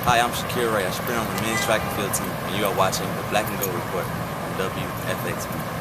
Hi, I'm Shakir Ray. I sprint on the men's track and field team, and you are watching the Black and Gold Report on WFX.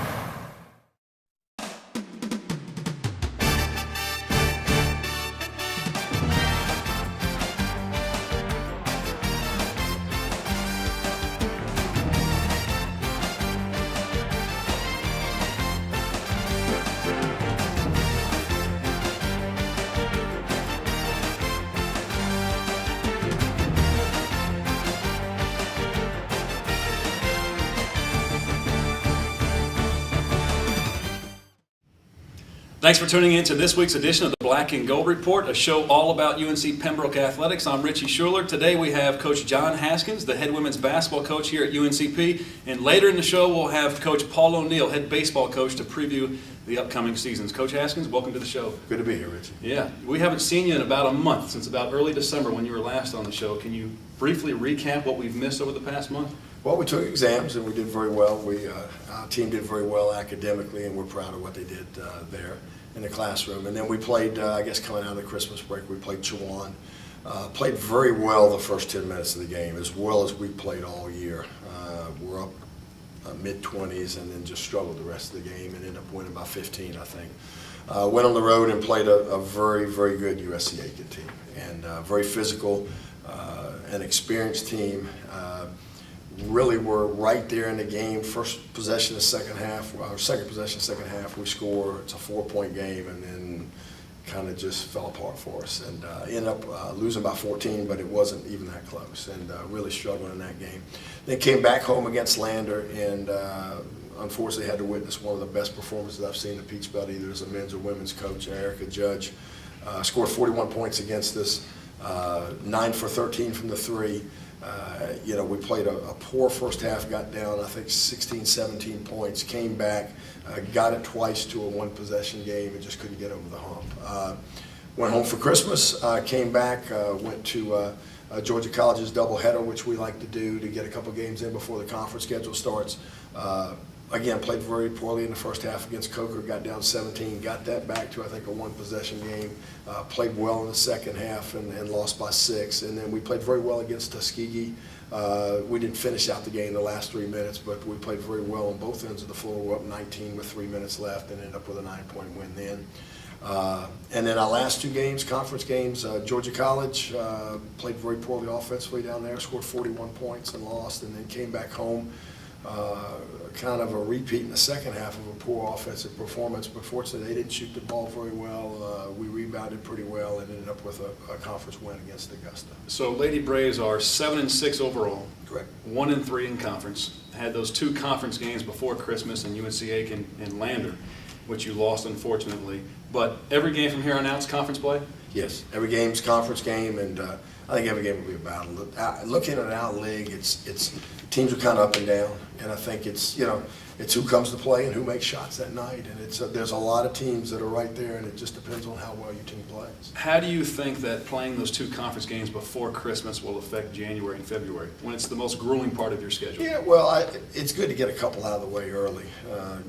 Thanks for tuning in to this week's edition of the Black and Gold Report, a show all about UNC Pembroke athletics. I'm Richie Schuler. Today we have Coach John Haskins, the head women's basketball coach here at UNCP. And later in the show we'll have Coach Paul O'Neill, head baseball coach, to preview the upcoming seasons. Coach Haskins, welcome to the show. Good to be here, Richie. Yeah, we haven't seen you in about a month, since about early December when you were last on the show. Can you briefly recap what we've missed over the past month? Well, we took exams and we did very well. Our team did very well academically, and we're proud of what they did there in the classroom. And then we played, I guess coming out of the Christmas break, we played Chowan. Played very well the first 10 minutes of the game, as well as we played all year. We're up mid-20s and then just struggled the rest of the game and ended up winning by 15, I think. Went on the road and played a very, very good USC Aiken team, and very physical, an experienced team. Really were right there in the game. First possession of the second half, or second possession second half, we score. It's a 4-point game, and then kind of just fell apart for us, and ended up losing by 14, but it wasn't even that close, and really struggling in that game. Then came back home against Lander, and unfortunately had to witness one of the best performances I've seen in the Peach Belt, either as a men's or women's coach. Erica Judge scored 41 points against us, 9 for 13 from the three. We played a poor first half, got down, I think, 16, 17 points, came back, got it twice to a one-possession game, and just couldn't get over the hump. Went home for Christmas, came back, went to Georgia College's doubleheader, which we like to do to get a couple games in before the conference schedule starts. Again, played very poorly in the first half against Coker, got down 17, got that back to, I think, a one-possession game. Played well in the second half and lost by 6. And then we played very well against Tuskegee. We didn't finish out the game in the last 3 minutes, but we played very well on both ends of the floor. We're up 19 with 3 minutes left and ended up with a 9-point win then. And then our last 2 games, conference games, Georgia College played very poorly offensively down there, scored 41 points and lost, and then came back home. Kind of a repeat in the second half of a poor offensive performance, but fortunately they didn't shoot the ball very well. We rebounded pretty well and ended up with a conference win against Augusta. So Lady Braves are 7-6 overall. Correct. 1-3 in conference. Had those 2 conference games before Christmas in UNC Aiken and Lander, which you lost, unfortunately. But every game from here on out is conference play? Yes, every game's conference game, and I think every game will be a battle. Looking at our league, it's teams are kind of up and down, and I think it's who comes to play and who makes shots that night, and there's a lot of teams that are right there, and it just depends on how well your team plays. How do you think that playing those 2 conference games before Christmas will affect January and February, when it's the most grueling part of your schedule? Yeah, well, it's good to get a couple out of the way early.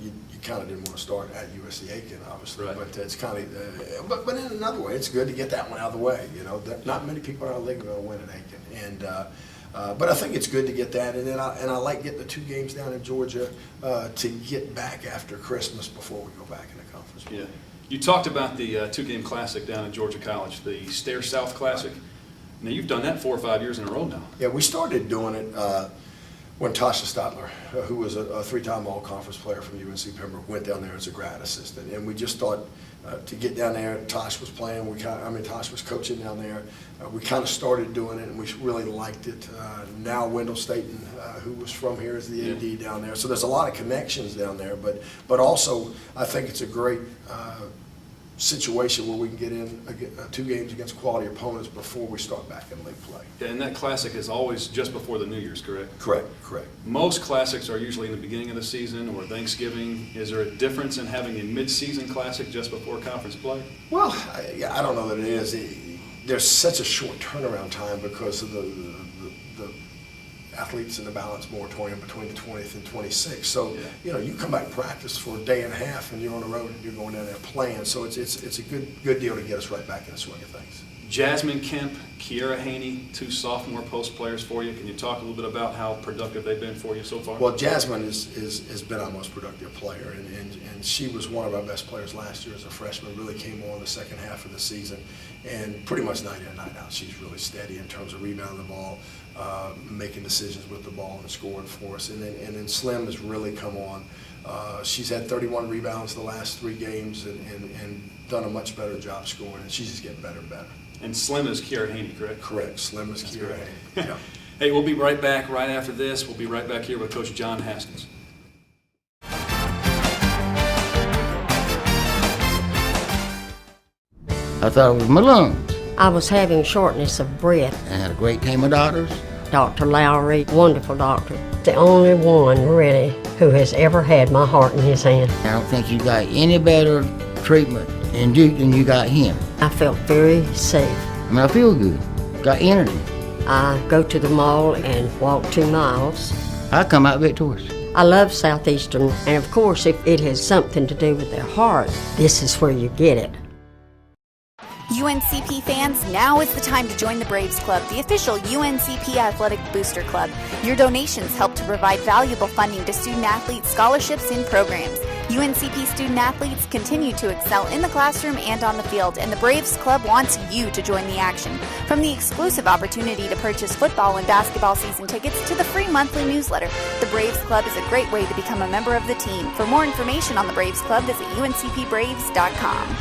You kind of didn't want to start at USC Aiken, obviously, right. But it's kind of, but in another way, it's good to get that one out of the way. Not many people in our league are going to win at Aiken, and but I think it's good to get that, and then I like getting the 2 games down in Georgia to get back after Christmas before we go back in the conference. Yeah, you talked about the 2-game classic down at Georgia College, the Stair South Classic. Right. Now you've done that 4 or 5 years in a row now. Yeah, we started doing it when Tasha Stotler, who was a 3-time all-conference player from UNC Pembroke, went down there as a grad assistant, and we just thought to get down there. Tosh was playing. Tosh was coaching down there. We kind of started doing it, and we really liked it. Now Wendell Staten, who was from here, is the AD down there. So there's a lot of connections down there, but also I think it's a great situation where we can get in 2 games against quality opponents before we start back in league play. Yeah, and that classic is always just before the New Year's, correct? Correct. Most classics are usually in the beginning of the season or Thanksgiving. Is there a difference in having a mid-season classic just before conference play? Well, I don't know that it is. There's such a short turnaround time because of the athletes in the balance moratorium between the 20th and 26th. So, you come back and practice for a day and a half and you're on the road and you're going down there playing. So it's a good deal to get us right back in the swing of things. Jasmine Kemp, Kiera Haney, 2 sophomore post players for you. Can you talk a little bit about how productive they've been for you so far? Well, Jasmine has been our most productive player, and she was one of our best players last year as a freshman, really came on the second half of the season, and pretty much night in, night out, she's really steady in terms of rebounding the ball, making decisions with the ball and scoring for us. And then Slim has really come on. She's had 31 rebounds the last 3 games and done a much better job scoring, and she's just getting better and better. And Slim is Kiera Haney, correct? Correct. Slim is Kiera Haney. Yeah. Hey, we'll be right back right after this. We'll be right back here with Coach John Haskins. I thought it was my lungs. I was having shortness of breath. I had a great team of doctors. Dr. Lowry, wonderful doctor. The only one, really, who has ever had my heart in his hand. I don't think you got any better treatment in Duke than you got him. I felt very safe. I mean, I feel good. Got energy. I go to the mall and walk 2 miles. I come out victorious. I love Southeastern, and of course, if it has something to do with their heart, this is where you get it. UNCP fans, now is the time to join the Braves Club, the official UNCP Athletic Booster Club. Your donations help to provide valuable funding to student-athletes, scholarships, and programs. UNCP student-athletes continue to excel in the classroom and on the field, and the Braves Club wants you to join the action. From the exclusive opportunity to purchase football and basketball season tickets to the free monthly newsletter, the Braves Club is a great way to become a member of the team. For more information on the Braves Club, visit uncpbraves.com.